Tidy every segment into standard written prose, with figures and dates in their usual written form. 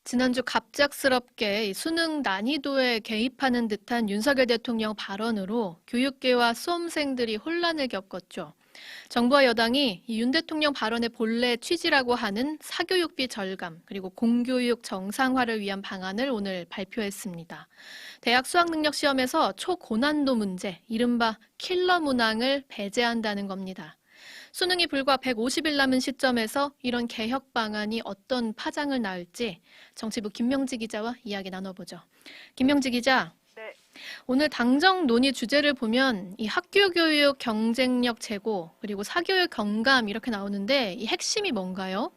지난주 갑작스럽게 이 수능 난이도에 개입하는 듯한 윤석열 대통령 발언으로 교육계와 수험생들이 혼란을 겪었죠. 정부와 여당이 이 윤 대통령 발언의 본래 취지라고 하는 사교육비 절감 그리고 공교육 정상화를 위한 방안을 오늘 발표했습니다. 대학 수학능력 시험에서 초고난도 문제, 이른바 킬러 문항을 배제한다는 겁니다. 수능이 불과 150일 남은 시점에서 이런 개혁 방안이 어떤 파장을 낳을지 정치부 김명지 기자와 이야기 나눠보죠. 김명지 기자, 네, 오늘 당정 논의 주제를 보면 이 학교 교육 경쟁력 제고 그리고 사교육 경감 이렇게 나오는데 이 핵심이 뭔가요?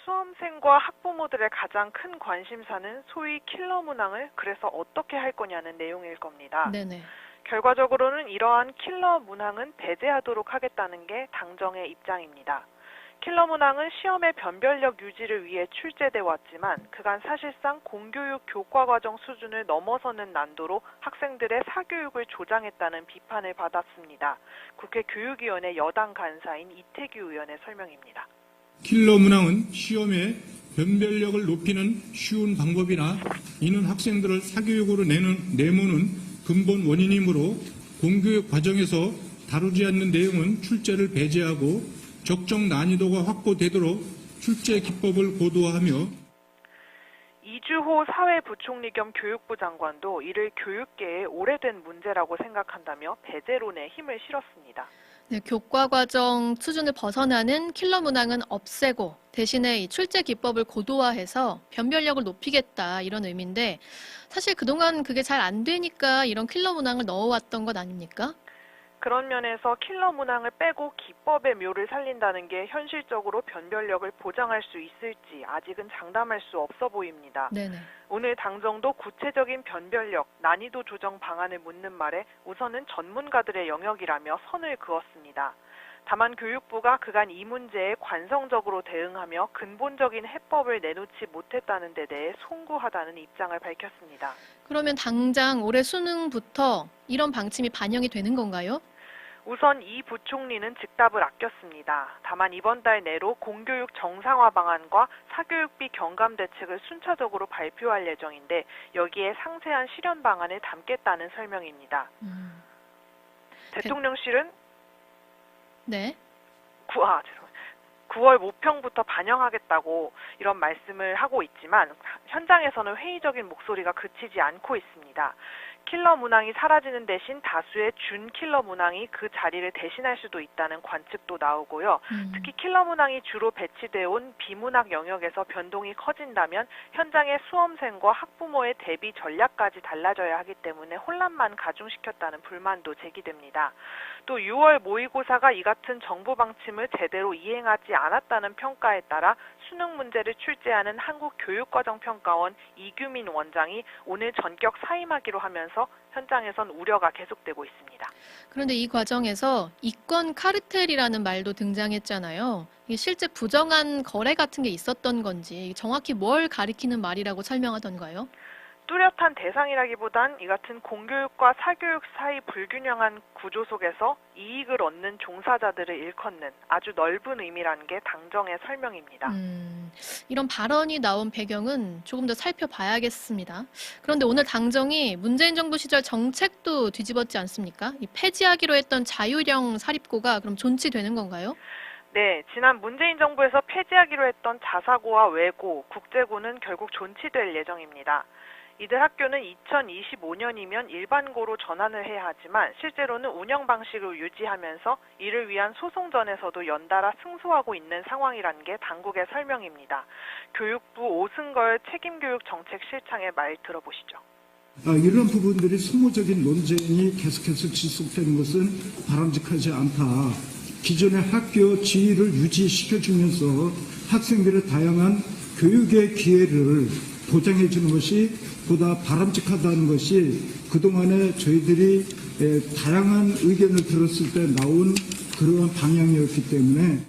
수험생과 학부모들의 가장 큰 관심사는 소위 킬러 문항을 그래서 어떻게 할 거냐는 내용일 겁니다. 네네. 결과적으로는 이러한 킬러 문항은 배제하도록 하겠다는 게 당정의 입장입니다. 킬러 문항은 시험의 변별력 유지를 위해 출제돼 왔지만 그간 사실상 공교육 교과과정 수준을 넘어서는 난도로 학생들의 사교육을 조장했다는 비판을 받았습니다. 국회 교육위원회 여당 간사인 이태규 의원의 설명입니다. 킬러 문항은 시험의 변별력을 높이는 쉬운 방법이나 이는 학생들을 사교육으로 내모는 근본 원인이므로 공교육 과정에서 다루지 않는 내용은 출제를 배제하고 적정 난이도가 확보되도록 출제 기법을 고도화하며 이주호 사회부총리 겸 교육부 장관도 이를 교육계의 오래된 문제라고 생각한다며 배제론에 힘을 실었습니다. 네, 교과 과정 수준을 벗어나는 킬러 문항은 없애고 대신에 이 출제 기법을 고도화해서 변별력을 높이겠다 이런 의미인데 사실 그동안 그게 잘 안 되니까 이런 킬러 문항을 넣어왔던 것 아닙니까? 그런 면에서 킬러 문항을 빼고 기법의 묘를 살린다는 게 현실적으로 변별력을 보장할 수 있을지 아직은 장담할 수 없어 보입니다. 네네. 오늘 당정도 구체적인 변별력, 난이도 조정 방안을 묻는 말에 우선은 전문가들의 영역이라며 선을 그었습니다. 다만 교육부가 그간 이 문제에 관성적으로 대응하며 근본적인 해법을 내놓지 못했다는 데 대해 송구하다는 입장을 밝혔습니다. 그러면 당장 올해 수능부터 이런 방침이 반영이 되는 건가요? 우선 이 부총리는 즉답을 아꼈습니다. 다만 이번 달 내로 공교육 정상화 방안과 사교육비 경감 대책을 순차적으로 발표할 예정인데 여기에 상세한 실현 방안을 담겠다는 설명입니다. 대통령실은 네. 9월 모평부터 반영하겠다고 이런 말씀을 하고 있지만 현장에서는 회의적인 목소리가 그치지 않고 있습니다. 킬러 문항이 사라지는 대신 다수의 준 킬러 문항이 그 자리를 대신할 수도 있다는 관측도 나오고요. 특히 킬러 문항이 주로 배치되어 온 비문학 영역에서 변동이 커진다면 현장의 수험생과 학부모의 대비 전략까지 달라져야 하기 때문에 혼란만 가중시켰다는 불만도 제기됩니다. 또 6월 모의고사가 이 같은 정부 방침을 제대로 이행하지 않았다는 평가에 따라 수능 문제를 출제하는 한국교육과정평가원 이규민 원장이 오늘 전격 사임하기로 하면서 현장에선 우려가 계속되고 있습니다. 그런데 이 과정에서 이권 카르텔이라는 말도 등장했잖아요. 이게 실제 부정한 거래 같은 게 있었던 건지 정확히 뭘 가리키는 말이라고 설명하던가요? 뚜렷한 대상이라기보단 이 같은 공교육과 사교육 사이 불균형한 구조 속에서 이익을 얻는 종사자들을 일컫는 아주 넓은 의미라는 게 당정의 설명입니다. 이런 발언이 나온 배경은 조금 더 살펴봐야겠습니다. 그런데 오늘 당정이 문재인 정부 시절 정책도 뒤집었지 않습니까? 이 폐지하기로 했던 자율형 사립고가 그럼 존치되는 건가요? 네, 지난 문재인 정부에서 폐지하기로 했던 자사고와 외고, 국제고는 결국 존치될 예정입니다. 이들 학교는 2025년이면 일반고로 전환을 해야 하지만 실제로는 운영 방식을 유지하면서 이를 위한 소송전에서도 연달아 승소하고 있는 상황이라는 게 당국의 설명입니다. 교육부 오승걸 책임교육정책실장의 말 들어보시죠. 이런 부분들이 소모적인 논쟁이 계속해서 지속되는 것은 바람직하지 않다. 기존의 학교 지위를 유지시켜주면서 학생들의 다양한 교육의 기회를 보장해주는 것이 보다 바람직하다는 것이 그동안에 저희들이 다양한 의견을 들었을 때 나온 그러한 방향이었기 때문에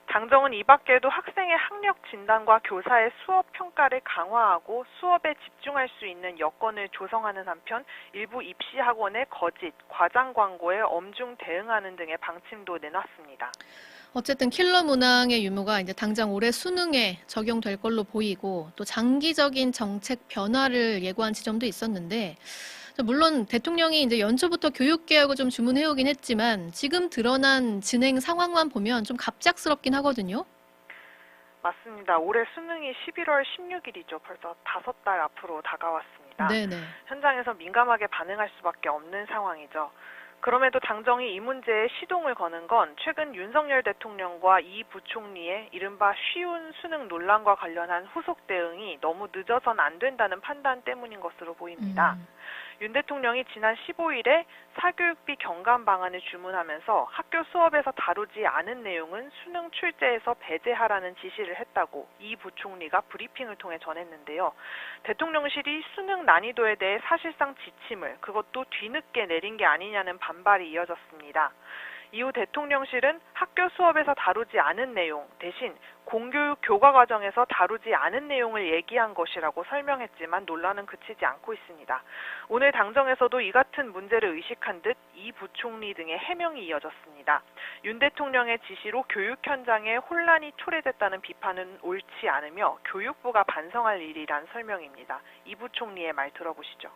당정은 이 밖에도 학생의 학력 진단과 교사의 수업 평가를 강화하고 수업에 집중할 수 있는 여건을 조성하는 한편 일부 입시 학원의 거짓, 과장 광고에 엄중 대응하는 등의 방침도 내놨습니다. 어쨌든 킬러 문항의 유무가 이제 당장 올해 수능에 적용될 걸로 보이고 또 장기적인 정책 변화를 예고한 지점도 있었는데 물론 대통령이 이제 연초부터 교육 개혁을 좀 주문해오긴 했지만 지금 드러난 진행 상황만 보면 좀 갑작스럽긴 하거든요. 맞습니다. 올해 수능이 11월 16일이죠. 벌써 5달 앞으로 다가왔습니다. 네네. 현장에서 민감하게 반응할 수밖에 없는 상황이죠. 그럼에도 당정이 이 문제에 시동을 거는 건 최근 윤석열 대통령과 이 부총리의 이른바 쉬운 수능 논란과 관련한 후속 대응이 너무 늦어선 안 된다는 판단 때문인 것으로 보입니다. 윤 대통령이 지난 15일에 사교육비 경감 방안을 주문하면서 학교 수업에서 다루지 않은 내용은 수능 출제에서 배제하라는 지시를 했다고 이 부총리가 브리핑을 통해 전했는데요. 대통령실이 수능 난이도에 대해 사실상 지침을 그것도 뒤늦게 내린 게 아니냐는 반발이 이어졌습니다. 이후 대통령실은 학교 수업에서 다루지 않은 내용 대신 공교육 교과 과정에서 다루지 않은 내용을 얘기한 것이라고 설명했지만 논란은 그치지 않고 있습니다. 오늘 당정에서도 이 같은 문제를 의식한 듯 이 부총리 등의 해명이 이어졌습니다. 윤 대통령의 지시로 교육 현장에 혼란이 초래됐다는 비판은 옳지 않으며 교육부가 반성할 일이란 설명입니다. 이 부총리의 말 들어보시죠.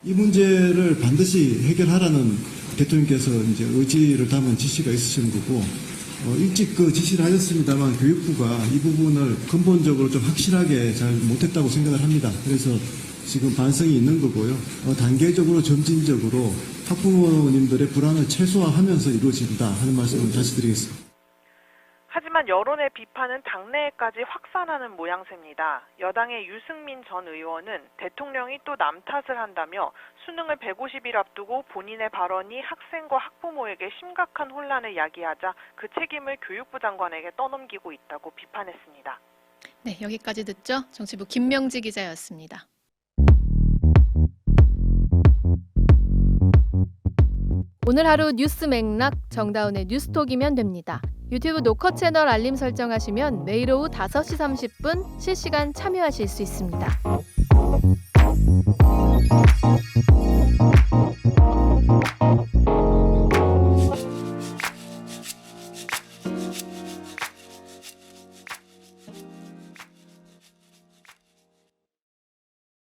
이 문제를 반드시 해결하라는 대통령께서 이제 의지를 담은 지시가 있으신 거고, 일찍 그 지시를 하셨습니다만 교육부가 이 부분을 근본적으로 좀 확실하게 잘 못했다고 생각을 합니다. 그래서 지금 반성이 있는 거고요. 단계적으로 점진적으로 학부모님들의 불안을 최소화하면서 이루어진다 하는 말씀을 다시 드리겠습니다. 하지만 여론의 비판은 당내에까지 확산하는 모양새입니다. 여당의 유승민 전 의원은 대통령이 또 남 탓을 한다며 수능을 150일 앞두고 본인의 발언이 학생과 학부모에게 심각한 혼란을 야기하자 그 책임을 교육부 장관에게 떠넘기고 있다고 비판했습니다. 네, 여기까지 듣죠. 정치부 김명지 기자였습니다. 오늘 하루 뉴스 맥락 정다운의 뉴스톡이면 됩니다. 유튜브 노컷 채널 알림 설정하시면 매일 오후 5시 30분 실시간 참여하실 수 있습니다.